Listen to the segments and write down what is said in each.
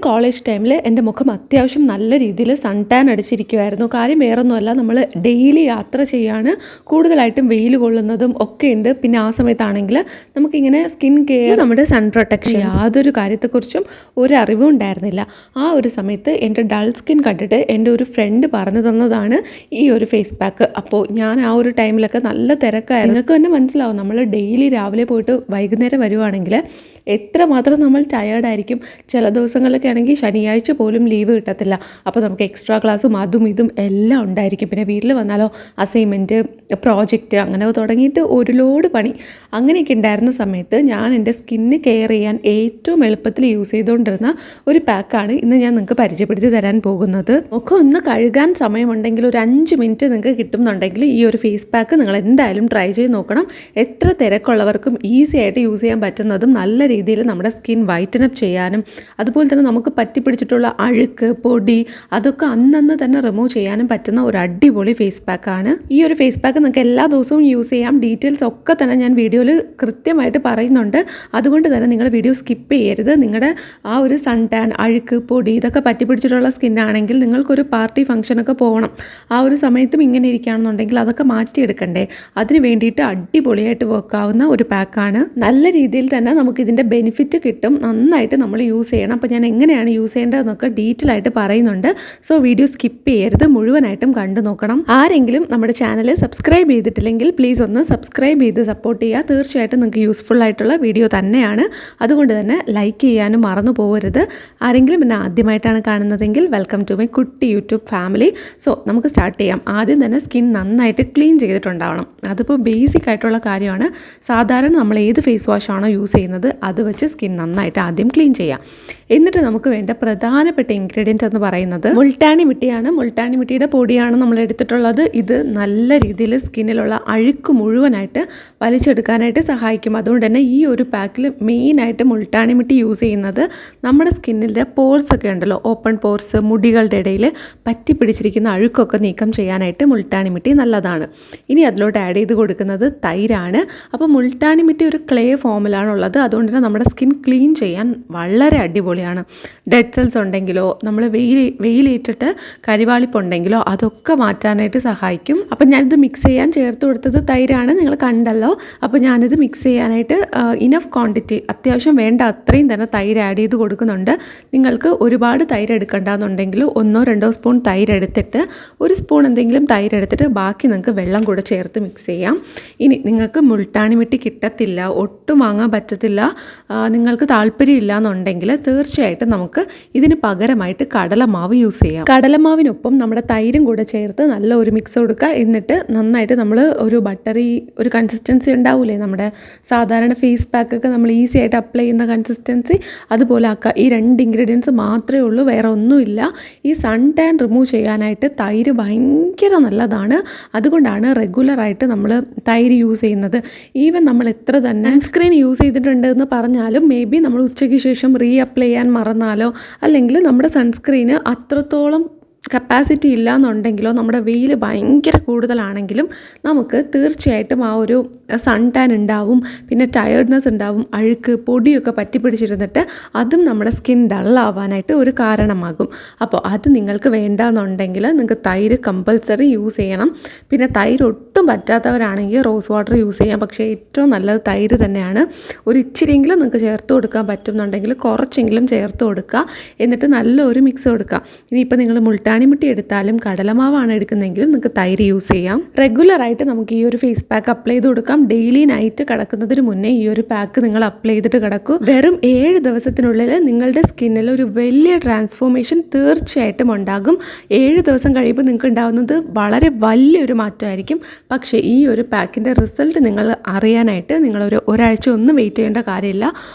College ടൈമിൽ എൻ്റെ മുഖം അത്യാവശ്യം നല്ല രീതിയിൽ സൺ ടാൻ അടിച്ചിരിക്കുമായിരുന്നു. കാര്യം വേറൊന്നുമല്ല, നമ്മൾ ഡെയിലി യാത്ര ചെയ്യാണ്, കൂടുതലായിട്ടും വെയിൽ കൊള്ളുന്നതും ഒക്കെ ഉണ്ട്. പിന്നെ ആ സമയത്താണെങ്കിൽ നമുക്കിങ്ങനെ സ്കിൻ കെയർ, നമ്മുടെ സൺ പ്രൊട്ടക്ഷൻ, യാതൊരു കാര്യത്തെക്കുറിച്ചും ഒരു അറിവും ഉണ്ടായിരുന്നില്ല. ആ ഒരു സമയത്ത് എൻ്റെ ഡൾ സ്കിൻ കണ്ടിട്ട് എൻ്റെ ഒരു ഫ്രണ്ട് പറഞ്ഞു തന്നതാണ് ഈ ഒരു ഫേസ് പാക്ക്. അപ്പോൾ ഞാൻ ആ ഒരു ടൈമിലൊക്കെ നല്ല തിരക്കായിരുന്നു. നിങ്ങൾക്ക് തന്നെ മനസ്സിലാവും, നമ്മൾ ഡെയിലി രാവിലെ പോയിട്ട് വൈകുന്നേരം വരുവാണെങ്കിൽ എത്രമാത്രം നമ്മൾ ടയേർഡായിരിക്കും. ചില ദിവസങ്ങളിലൊക്കെ ആണെങ്കിൽ ശനിയാഴ്ച പോലും ലീവ് കിട്ടത്തില്ല. അപ്പോൾ നമുക്ക് എക്സ്ട്രാ ക്ലാസ്സും അതും ഇതും എല്ലാം ഉണ്ടായിരിക്കും. പിന്നെ വീട്ടിൽ വന്നാലോ അസൈൻമെൻറ്റ്, പ്രോജക്റ്റ്, അങ്ങനെ തുടങ്ങിയിട്ട് ഒരു ലോഡ് പണി. അങ്ങനെയൊക്കെ ഉണ്ടായിരുന്ന സമയത്ത് ഞാൻ എൻ്റെ സ്കിന്ന് കെയർ ചെയ്യാൻ ഏറ്റവും എളുപ്പത്തിൽ യൂസ് ചെയ്തുകൊണ്ടിരുന്ന ഒരു പാക്കാണ് ഇന്ന് ഞാൻ നിങ്ങൾക്ക് പരിചയപ്പെടുത്തി തരാൻ പോകുന്നത്. ഒക്കെ ഒന്ന് കഴുകാൻ സമയമുണ്ടെങ്കിൽ ഒരു 5 മിനിറ്റ് നിങ്ങൾക്ക് കിട്ടുന്നുണ്ടെങ്കിൽ ഈ ഒരു ഫേസ് പാക്ക് നിങ്ങൾ എന്തായാലും ട്രൈ ചെയ്ത് നോക്കണം. എത്ര തിരക്കുള്ളവർക്കും ഈസി ആയിട്ട് യൂസ് ചെയ്യാൻ പറ്റുന്നതും നല്ല രീതിയിൽ നമ്മുടെ സ്കിൻ വൈറ്റൻ അപ്പ് ചെയ്യാനും അതുപോലെ തന്നെ നമുക്ക് പറ്റിപ്പിടിച്ചിട്ടുള്ള അഴുക്ക്, പൊടി, അതൊക്കെ അന്നന്ന് തന്നെ റിമൂവ് ചെയ്യാനും പറ്റുന്ന ഒരു അടിപൊളി ഫേസ് പാക്കാണ്. ഈ ഒരു ഫേസ് പാക്ക് നിങ്ങൾക്ക് എല്ലാ ദിവസവും യൂസ് ചെയ്യാം. ഡീറ്റെയിൽസ് ഒക്കെ തന്നെ ഞാൻ വീഡിയോയിൽ കൃത്യമായിട്ട് പറയുന്നുണ്ട്. അതുകൊണ്ട് തന്നെ നിങ്ങൾ വീഡിയോ സ്കിപ്പ് ചെയ്യരുത്. നിങ്ങളുടെ ആ ഒരു സൺ ടാൻ, അഴുക്ക്, പൊടി ഇതൊക്കെ പറ്റിപ്പിടിച്ചിട്ടുള്ള സ്കിന്നാണെങ്കിൽ നിങ്ങൾക്കൊരു പാർട്ടി ഫംഗ്ഷനൊക്കെ പോകണം. ആ ഒരു സമയത്തും ഇങ്ങനെ ഇരിക്കുകയാണെന്നുണ്ടെങ്കിൽ അതൊക്കെ മാറ്റിയെടുക്കണ്ടേ. അതിന് വേണ്ടിയിട്ട് അടിപൊളിയായിട്ട് വെക്കാവുന്ന ഒരു പാക്കാണ്. നല്ല രീതിയിൽ തന്നെ നമുക്കിതിൻ്റെ ബെനിഫിറ്റ് കിട്ടും. നന്നായിട്ട് നമ്മൾ യൂസ് ചെയ്യണം. അപ്പോൾ ഞാൻ എങ്ങനെയാണ് യൂസ് ചെയ്യേണ്ടതെന്നൊക്കെ ഡീറ്റെയിൽ ആയിട്ട് പറയുന്നുണ്ട്. സോ വീഡിയോ സ്കിപ്പ് ചെയ്യരുത്, മുഴുവനായിട്ടും കണ്ടു നോക്കണം. ആരെങ്കിലും നമ്മുടെ ചാനൽ സബ്സ്ക്രൈബ് ചെയ്തിട്ടില്ലെങ്കിൽ പ്ലീസ് ഒന്ന് സബ്സ്ക്രൈബ് ചെയ്ത് സപ്പോർട്ട് ചെയ്യുക. തീർച്ചയായിട്ടും നിങ്ങൾക്ക് യൂസ്ഫുൾ ആയിട്ടുള്ള വീഡിയോ തന്നെയാണ്. അതുകൊണ്ട് തന്നെ ലൈക്ക് ചെയ്യാനും മറന്നു പോകരുത്. ആരെങ്കിലും പിന്നെ ആദ്യമായിട്ടാണ് കാണുന്നതെങ്കിൽ വെൽക്കം ടു മൈ കുട്ടി യൂട്യൂബ് ഫാമിലി. സോ നമുക്ക് സ്റ്റാർട്ട് ചെയ്യാം. ആദ്യം തന്നെ സ്കിൻ നന്നായിട്ട് ക്ലീൻ ചെയ്തിട്ടുണ്ടാവണം. അതിപ്പോൾ ബേസിക് ആയിട്ടുള്ള കാര്യമാണ്. സാധാരണ നമ്മൾ ഏത് ഫേസ് വാഷ് ആണോ യൂസ് ചെയ്യുന്നത് അത് വെച്ച് സ്കിൻ നന്നായിട്ട് ആദ്യം ക്ലീൻ ചെയ്യാം. എന്നിട്ട് നമുക്ക് വേണ്ട പ്രധാനപ്പെട്ട ഇൻഗ്രീഡിയൻറ്റ് എന്ന് പറയുന്നത് മുൾട്ടാനി മിട്ടിയാണ്. മുൾട്ടാനി മിട്ടിയുടെ പൊടിയാണ് നമ്മൾ എടുത്തിട്ടുള്ളത്. ഇത് നല്ല രീതിയിൽ സ്കിന്നിലുള്ള അഴുക്ക് മുഴുവനായിട്ട് വലിച്ചെടുക്കാനായിട്ട് സഹായിക്കും. അതുകൊണ്ട് തന്നെ ഈ ഒരു പാക്കിൽ മെയിനായിട്ട് മുൾട്ടാനി മിട്ടി യൂസ് ചെയ്യുന്നത് നമ്മുടെ സ്കിന്നിൻ്റെ പോർസ് ഒക്കെ ഉണ്ടല്ലോ, ഓപ്പൺ പോർസ്, മുടികളുടെ ഇടയിൽ പറ്റി പിടിച്ചിരിക്കുന്ന അഴുക്കൊക്കെ നീക്കം ചെയ്യാനായിട്ട് മുൾട്ടാനി മിട്ടി നല്ലതാണ്. ഇനി അതിലോട്ട് ആഡ് ചെയ്ത് കൊടുക്കുന്നത് തൈരാണ്. അപ്പോൾ മുൾട്ടാനി മിട്ടി ഒരു ക്ലേ ഫോമിലാണുള്ളത്. അതുകൊണ്ട് തന്നെ നമ്മുടെ സ്കിൻ ക്ലീൻ ചെയ്യാൻ വളരെ അടിപൊളിയാണ്. ഡെഡ് സെൽസ് ഉണ്ടെങ്കിലോ നമ്മൾ വെയിലേറ്റിട്ട് കരിവാളിപ്പുണ്ടെങ്കിലോ അതൊക്കെ മാറ്റാനായിട്ട് സഹായിക്കും. അപ്പം ഞാനിത് മിക്സ് ചെയ്യാൻ ചേർത്ത് കൊടുത്തത് തൈരാണ്, നിങ്ങൾ കണ്ടല്ലോ. അപ്പോൾ ഞാനിത് മിക്സ് ചെയ്യാനായിട്ട് ഇനഫ് ക്വാണ്ടിറ്റി, അത്യാവശ്യം വേണ്ട അത്രയും തന്നെ തൈര് ആഡ് ചെയ്ത് കൊടുക്കുന്നുണ്ട്. നിങ്ങൾക്ക് ഒരുപാട് തൈര് എടുക്കണ്ടെന്നുണ്ടെങ്കിൽ 1-2 സ്പൂൺ തൈര് എടുത്തിട്ട് 1 സ്പൂൺ എന്തെങ്കിലും തൈര് എടുത്തിട്ട് ബാക്കി നിങ്ങൾക്ക് വെള്ളം കൂടെ ചേർത്ത് മിക്സ് ചെയ്യാം. ഇനി നിങ്ങൾക്ക് മുൾട്ടാനി മിട്ടി കിട്ടത്തില്ല, ഒട്ടും വാങ്ങാൻ പറ്റത്തില്ല, നിങ്ങൾക്ക് താല്പര്യമില്ല എന്നുണ്ടെങ്കിൽ തീർച്ചയായിട്ടും നമുക്ക് ഇതിന് പകരമായിട്ട് കടലമാവ് യൂസ് ചെയ്യാം. കടലമാവിനൊപ്പം നമ്മുടെ തൈരും കൂടെ ചേർത്ത് നല്ല ഒരു മിക്സ് കൊടുക്കുക. എന്നിട്ട് നന്നായിട്ട് നമ്മൾ ഒരു ബട്ടറി ഒരു കൺസിസ്റ്റൻസി ഉണ്ടാവില്ലേ, നമ്മുടെ സാധാരണ ഫേസ് പാക്കൊക്കെ നമ്മൾ ഈസി ആയിട്ട് അപ്ലൈ ചെയ്യുന്ന കൺസിസ്റ്റൻസി, അതുപോലെ ആക്കുക. ഈ 2 ഇൻഗ്രീഡിയൻസ് മാത്രമേ ഉള്ളൂ, വേറെ ഒന്നുമില്ല. ഈ സൺ ടാൻ റിമൂവ് ചെയ്യാനായിട്ട് തൈര് ഭയങ്കര നല്ലതാണ്. അതുകൊണ്ടാണ് റെഗുലറായിട്ട് നമ്മൾ തൈര് യൂസ് ചെയ്യുന്നത്. ഈവൻ നമ്മൾ എത്ര തന്നെ സൺസ്ക്രീൻ യൂസ് ചെയ്തിട്ടുണ്ട് എന്ന് പറഞ്ഞാലും മേ ബി നമ്മൾ ഉച്ചയ്ക്ക് ശേഷം അപ്ലൈ ചെയ്യാൻ മറന്നാലോ അല്ലെങ്കിൽ നമ്മുടെ സൺസ്ക്രീന് അത്രത്തോളം കപ്പാസിറ്റി ഇല്ല എന്നുണ്ടെങ്കിലോ നമ്മുടെ വെയിൽ ഭയങ്കര കൂടുതലാണെങ്കിലും നമുക്ക് തീർച്ചയായിട്ടും ആ ഒരു സൺ ടാൻ ഉണ്ടാവും. പിന്നെ ടയേർഡ്നെസ് ഉണ്ടാവും, അഴുക്ക്, പൊടിയൊക്കെ പറ്റിപ്പിടിച്ചിരുന്നിട്ട് അതും നമ്മുടെ സ്കിൻ ഡള്ളാവാനായിട്ട് ഒരു കാരണമാകും. അപ്പോൾ അത് നിങ്ങൾക്ക് വേണ്ടാന്നുണ്ടെങ്കിൽ നിങ്ങൾക്ക് തൈര് കമ്പൽസറി യൂസ് ചെയ്യണം. പിന്നെ തൈര് ഒട്ടും പറ്റാത്തവരാണെങ്കിൽ റോസ് വാട്ടർ യൂസ് ചെയ്യാം. പക്ഷേ ഏറ്റവും നല്ലത് തൈര് തന്നെയാണ്. ഒരു ഇച്ചിരിയെങ്കിലും നിങ്ങൾക്ക് ചേർത്ത് കൊടുക്കാൻ പറ്റുന്നുണ്ടെങ്കിൽ കുറച്ചെങ്കിലും ചേർത്ത് കൊടുക്കുക. എന്നിട്ട് നല്ലൊരു മിക്സ് കൊടുക്കുക. ഇനിയിപ്പോൾ നിങ്ങൾ മുൾട്ടാനി മുട്ടി എടുത്താലും കടലമാവാണ് എടുക്കുന്നതെങ്കിലും നിങ്ങൾക്ക് തൈര് യൂസ് ചെയ്യാം. റെഗുലറായിട്ട് നമുക്ക് ഈ ഒരു ഫേസ് പാക്ക് അപ്ലൈ ചെയ്ത് കൊടുക്കാം. ഡെയിലി നൈറ്റ് കിടക്കുന്നതിന് മുന്നേ ഈ ഒരു പാക്ക് നിങ്ങൾ അപ്ലൈ ചെയ്തിട്ട് കിടക്കൂ. വെറും 7 ദിവസത്തിനുള്ളിൽ നിങ്ങളുടെ സ്കിന്നിൽ ഒരു വലിയ ട്രാൻസ്ഫോർമേഷൻ തീർച്ചയായിട്ടും ഉണ്ടാകും. 7 ദിവസം കഴിയുമ്പോൾ നിങ്ങൾക്ക് ഉണ്ടാകുന്നത് വളരെ വലിയൊരു മാറ്റമായിരിക്കും. പക്ഷേ ഈ ഒരു പാക്കിൻ്റെ റിസൾട്ട് നിങ്ങൾ അറിയാനായിട്ട് നിങ്ങളൊരു ഒരാഴ്ച ഒന്നും വെയിറ്റ് ചെയ്യേണ്ട കാര്യമില്ല.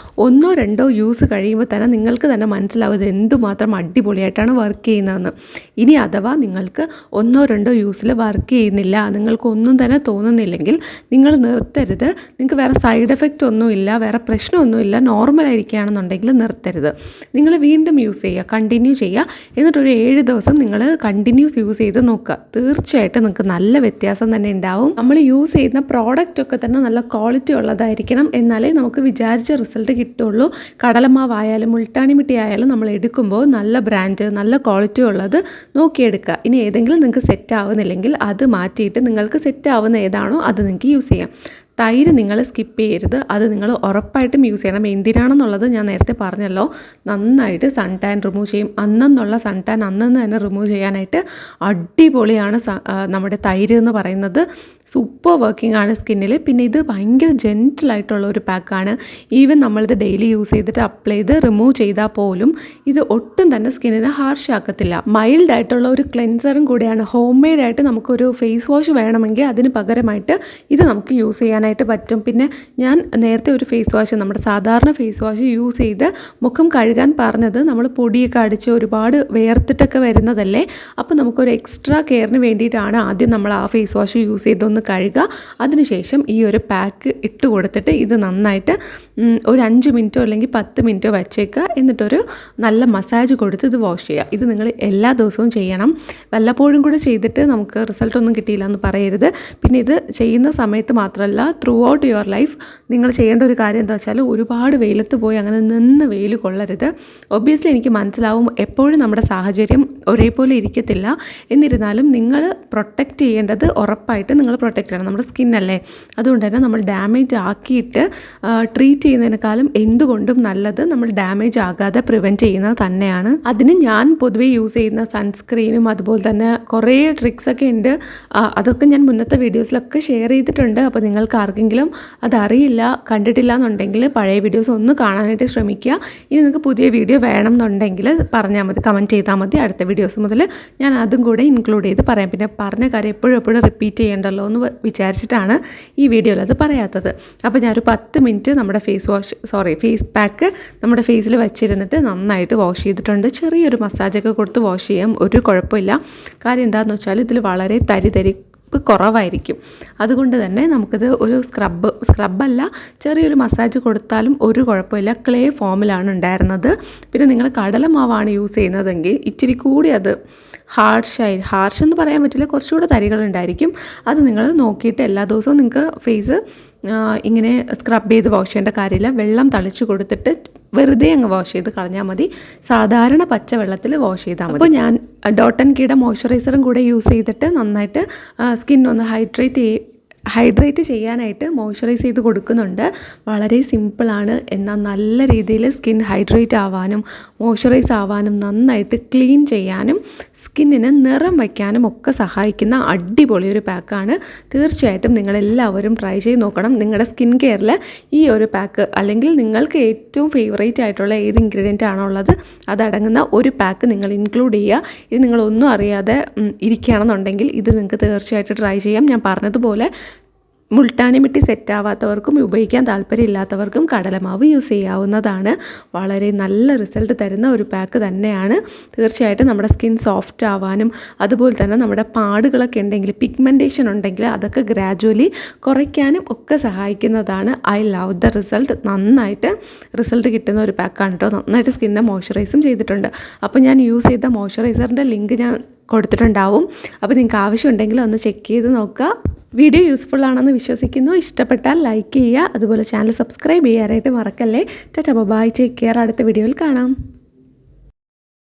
1-2 യൂസ് കഴിയുമ്പോൾ തന്നെ നിങ്ങൾക്ക് തന്നെ മനസ്സിലാവും ഇത് എന്തുമാത്രം അടിപൊളിയായിട്ടാണ് വർക്ക് ചെയ്യുന്നതെന്ന്. ഇനി അഥവാ നിങ്ങൾക്ക് 1-2 യൂസിൽ വർക്ക് ചെയ്യുന്നില്ല, നിങ്ങൾക്ക് ഒന്നും തന്നെ തോന്നുന്നില്ലെങ്കിൽ നിങ്ങൾ നിർത്തരുത്. നിങ്ങൾക്ക് വേറെ സൈഡ് എഫക്റ്റ് ഒന്നുമില്ല, വേറെ പ്രശ്നമൊന്നുമില്ല, നോർമലായിരിക്കുകയാണെന്നുണ്ടെങ്കിൽ നിർത്തരുത്. നിങ്ങൾ വീണ്ടും യൂസ് ചെയ്യുക, കണ്ടിന്യൂ ചെയ്യുക. എന്നിട്ടൊരു 7 ദിവസം നിങ്ങൾ കണ്ടിന്യൂസ് യൂസ് ചെയ്ത് നോക്കുക. തീർച്ചയായിട്ടും നിങ്ങൾക്ക് നല്ല വ്യത്യാസം തന്നെ ഉണ്ടാവും. നമ്മൾ യൂസ് ചെയ്യുന്ന പ്രോഡക്റ്റൊക്കെ തന്നെ നല്ല ക്വാളിറ്റി ഉള്ളതായിരിക്കണം, എന്നാലേ നമുക്ക് വിചാരിച്ച റിസൾട്ട് കിട്ടുള്ളൂ. കടലമാവായാലും മുൾട്ടാണി മിട്ടി ആയാലും നമ്മൾ എടുക്കുമ്പോൾ നല്ല ബ്രാൻഡ്, നല്ല ക്വാളിറ്റി ഉള്ളത് നോക്കിയെടുക്കുക. ഇനി ഏതെങ്കിലും നിങ്ങൾക്ക് സെറ്റ് ആവുന്നില്ലെങ്കിൽ അത് മാറ്റിയിട്ട് നിങ്ങൾക്ക് സെറ്റ് ആവുന്ന ഏതാണോ അത് നിങ്ങൾക്ക് യൂസ് ചെയ്യാം. തൈര് നിങ്ങൾ സ്കിപ്പ് ചെയ്യരുത്, അത് നിങ്ങൾ ഉറപ്പായിട്ടും യൂസ് ചെയ്യണം. എന്തിനാണെന്നുള്ളത് ഞാൻ നേരത്തെ പറഞ്ഞല്ലോ. നന്നായിട്ട് സൺ ടാൻ റിമൂവ് ചെയ്യും. അന്നെന്നുള്ള സൺ ടാൻ അന്നു തന്നെ റിമൂവ് ചെയ്യാനായിട്ട് അടിപൊളിയാണ് നമ്മുടെ തൈര് എന്ന് പറയുന്നത്. സൂപ്പർ വർക്കിംഗ് ആണ് സ്കിന്നിൽ. പിന്നെ ഇത് ഭയങ്കര ജെൻറ്റിലായിട്ടുള്ള ഒരു പാക്കാണ്. ഈവൻ നമ്മളിത് ഡെയിലി യൂസ് ചെയ്തിട്ട് അപ്ലൈ ചെയ്ത് റിമൂവ് ചെയ്താൽ പോലും ഇത് ഒട്ടും തന്നെ സ്കിന്നിനെ ഹാർഷ് ആക്കത്തില്ല. മൈൽഡ് ആയിട്ടുള്ള ഒരു ക്ലെൻസറും കൂടിയാണ്. ഹോം മെയ്ഡായിട്ട് നമുക്കൊരു ഫേസ് വാഷ് വേണമെങ്കിൽ അതിന് പകരമായിട്ട് ഇത് നമുക്ക് യൂസ് ചെയ്യാനായിട്ട് പറ്റും. പിന്നെ ഞാൻ നേരത്തെ ഒരു ഫേസ് വാഷ്, നമ്മുടെ സാധാരണ ഫേസ് വാഷ് യൂസ് ചെയ്ത് മുഖം കഴുകാൻ പറഞ്ഞത് നമ്മൾ പൊടിയൊക്കെ അടിച്ച് ഒരുപാട് വേർത്തിട്ടൊക്കെ വരുന്നതല്ലേ. അപ്പോൾ നമുക്കൊരു എക്സ്ട്രാ കെയറിന് വേണ്ടിയിട്ടാണ് ആദ്യം നമ്മൾ ആ ഫേസ് വാഷ് യൂസ് ചെയ്തൊന്ന് കഴുകുക. അതിനുശേഷം ഈ ഒരു പാക്ക് ഇട്ട് കൊടുത്തിട്ട് ഇത് നന്നായിട്ട് ഒരു 5 മിനിറ്റോ അല്ലെങ്കിൽ 10 മിനിറ്റോ വച്ചേക്കുക. എന്നിട്ടൊരു നല്ല മസാജ് കൊടുത്ത് ഇത് വാഷ് ചെയ്യുക. ഇത് നിങ്ങൾ എല്ലാ ദിവസവും ചെയ്യണം. വല്ലപ്പോഴും കൂടെ ചെയ്തിട്ട് നമുക്ക് റിസൾട്ടൊന്നും കിട്ടിയില്ല എന്ന് പറയരുത്. പിന്നെ ഇത് ചെയ്യുന്ന സമയത്ത് മാത്രമല്ല, ത്രൂ ഔട്ട് യുവർ ലൈഫ് നിങ്ങൾ ചെയ്യേണ്ട ഒരു കാര്യം എന്താ വെച്ചാൽ ഒരുപാട് വെയിലത്ത് പോയി അങ്ങനെ നിന്ന് വെയിൽ കൊള്ളരുത്. ഒബ്വിയസ്ലി എനിക്ക് മനസ്സിലാവും എപ്പോഴും നമ്മുടെ സാഹചര്യം ഒരേപോലെ ഇരിക്കത്തില്ല. എന്നിരുന്നാലും നിങ്ങൾ പ്രൊട്ടക്റ്റ് ചെയ്യേണ്ടത് ഉറപ്പായിട്ട് നിങ്ങൾ പ്രൊട്ടക്റ്റ് ചെയ്യണം. നമ്മുടെ സ്കിന്നല്ലേ, അതുകൊണ്ട് തന്നെ നമ്മൾ ഡാമേജ് ആക്കിയിട്ട് ട്രീറ്റ് ചെയ്യുന്നതിനേക്കാളും എന്തുകൊണ്ടും നല്ലത് നമ്മൾ ഡാമേജ് ആകാതെ പ്രിവെൻറ്റ് ചെയ്യുന്നത് തന്നെയാണ്. അതിന് ഞാൻ പൊതുവേ യൂസ് ചെയ്യുന്ന സൺസ്ക്രീനും അതുപോലെ തന്നെ കുറേ ട്രിക്സൊക്കെ ഉണ്ട്. അതൊക്കെ ഞാൻ മുന്നത്തെ വീഡിയോസിലൊക്കെ ഷെയർ ചെയ്തിട്ടുണ്ട്. അപ്പോൾ നിങ്ങൾക്ക് ആർക്കെങ്കിലും അതറിയില്ല, കണ്ടിട്ടില്ല എന്നുണ്ടെങ്കിൽ പഴയ വീഡിയോസ് ഒന്ന് കാണാനായിട്ട് ശ്രമിക്കുക. ഇനി നിങ്ങൾക്ക് പുതിയ വീഡിയോ വേണം എന്നുണ്ടെങ്കിൽ പറഞ്ഞാൽ മതി, കമൻറ്റ് ചെയ്താൽ മതി. അടുത്ത വീഡിയോസ് മുതൽ ഞാൻ അതും കൂടെ ഇൻക്ലൂഡ് ചെയ്ത് പറയാം. പിന്നെ പറഞ്ഞ കാര്യം എപ്പോഴും റിപ്പീറ്റ് ചെയ്യേണ്ടല്ലോ എന്ന് വിചാരിച്ചിട്ടാണ് ഈ വീഡിയോയിൽ അത് പറയാത്തത്. അപ്പോൾ ഞാനൊരു 10 മിനിറ്റ് നമ്മുടെ ഫേസ് പാക്ക് നമ്മുടെ ഫേസിൽ വെച്ചിരുന്നിട്ട് നന്നായിട്ട് വാഷ് ചെയ്തിട്ടുണ്ട്. ചെറിയൊരു മസാജൊക്കെ കൊടുത്ത് വാഷ് ചെയ്യാം, ഒരു കുഴപ്പമില്ല. കാര്യം എന്താണെന്ന് വെച്ചാൽ ഇതിൽ വളരെ തരിപ്പ് കുറവായിരിക്കും. അതുകൊണ്ട് തന്നെ നമുക്കിത് ഒരു സ്ക്രബല്ല, ചെറിയൊരു മസാജ് കൊടുത്താലും ഒരു കുഴപ്പമില്ല. ക്ലേ ഫോമിലാണ് ഉണ്ടായിരുന്നത്. പിന്നെ നിങ്ങൾ കടലമാവാണ് യൂസ് ചെയ്യുന്നതെങ്കിൽ ഇച്ചിരി കൂടി അത് ഹാർഷ് എന്ന് പറയാൻ പറ്റില്ല, കുറച്ചുകൂടെ തരികളുണ്ടായിരിക്കും. അത് നിങ്ങൾ നോക്കിയിട്ട് എല്ലാ ദിവസവും നിങ്ങൾക്ക് ഫേസ് ഇങ്ങനെ സ്ക്രബ് ചെയ്ത് വാഷ് ചെയ്യേണ്ട കാര്യമില്ല. വെള്ളം തളിച്ച് കൊടുത്തിട്ട് വെറുതെ അങ്ങ് വാഷ് ചെയ്ത് കളഞ്ഞാൽ മതി. സാധാരണ പച്ചവെള്ളത്തിൽ വാഷ് ചെയ്താൽ മതി. അപ്പോൾ ഞാൻ ഡോട്ട് ആൻഡ് കീയുടെ മോയ്സ്ചറൈസറും കൂടെ യൂസ് ചെയ്തിട്ട് നന്നായിട്ട് സ്കിൻ ഒന്ന് ഹൈഡ്രേറ്റ് ചെയ്യാനായിട്ട് മോയ്സ്ചറൈസ് ചെയ്ത് കൊടുക്കുന്നുണ്ട്. വളരെ സിമ്പിളാണ്, എന്നാൽ നല്ല രീതിയിൽ സ്കിൻ ഹൈഡ്രേറ്റ് ആവാനും മോയ്സ്ചറൈസ് ആവാനും നന്നായിട്ട് ക്ലീൻ ചെയ്യാനും സ്കിന്നിന് നിറം വയ്ക്കാനും ഒക്കെ സഹായിക്കുന്ന അടിപൊളി ഒരു പാക്കാണ്. തീർച്ചയായിട്ടും നിങ്ങളെല്ലാവരും ട്രൈ ചെയ്ത് നോക്കണം. നിങ്ങളുടെ സ്കിൻ കെയറിൽ ഈ ഒരു പാക്ക് അല്ലെങ്കിൽ നിങ്ങൾക്ക് ഏറ്റവും ഫേവറേറ്റ് ആയിട്ടുള്ള ഏത് ഇൻഗ്രീഡിയൻ്റ് ആണോ ഉള്ളത് അതടങ്ങുന്ന ഒരു പാക്ക് നിങ്ങൾ ഇൻക്ലൂഡ് ചെയ്യുക. ഇത് നിങ്ങളൊന്നും അറിയാതെ ഇരിക്കുകയാണെന്നുണ്ടെങ്കിൽ ഇത് നിങ്ങൾക്ക് തീർച്ചയായിട്ടും ട്രൈ ചെയ്യാം. ഞാൻ പറഞ്ഞതുപോലെ മുൾട്ടാണി മിട്ടി സെറ്റാവാത്തവർക്കും ഉപയോഗിക്കാൻ താല്പര്യമില്ലാത്തവർക്കും കടലമാവ് യൂസ് ചെയ്യാവുന്നതാണ്. വളരെ നല്ല റിസൾട്ട് തരുന്ന ഒരു പാക്ക് തന്നെയാണ്. തീർച്ചയായിട്ടും നമ്മുടെ സ്കിൻ സോഫ്റ്റ് ആവാനും അതുപോലെ തന്നെ നമ്മുടെ പാടുകളൊക്കെ ഉണ്ടെങ്കിൽ, പിഗ്മെൻറ്റേഷൻ ഉണ്ടെങ്കിൽ അതൊക്കെ ഗ്രാജുവലി കുറയ്ക്കാനും ഒക്കെ സഹായിക്കുന്നതാണ്. I love the result. നന്നായിട്ട് റിസൾട്ട് കിട്ടുന്ന ഒരു പാക്കാണ് കേട്ടോ. നന്നായിട്ട് സ്കിന്നെ മോയ്സ്ചറൈസും ചെയ്തിട്ടുണ്ട്. അപ്പോൾ ഞാൻ യൂസ് ചെയ്ത മോയ്സ്ചറൈസറിൻ്റെ ലിങ്ക് ഞാൻ കൊടുത്തിട്ടുണ്ടാവും. അപ്പോൾ നിങ്ങൾക്ക് ആവശ്യമുണ്ടെങ്കിൽ ഒന്ന് ചെക്ക് ചെയ്ത് നോക്കുക. വീഡിയോ യൂസ്ഫുൾ ആണെന്ന് വിശ്വസിക്കുന്നു. ഇഷ്ടപ്പെട്ടാൽ ലൈക്ക് ചെയ്യുക, അതുപോലെ ചാനൽ സബ്സ്ക്രൈബ് ചെയ്യാനായിട്ട് മറക്കല്ലേ. Tata bye, take care. അടുത്ത വീഡിയോയിൽ കാണാം.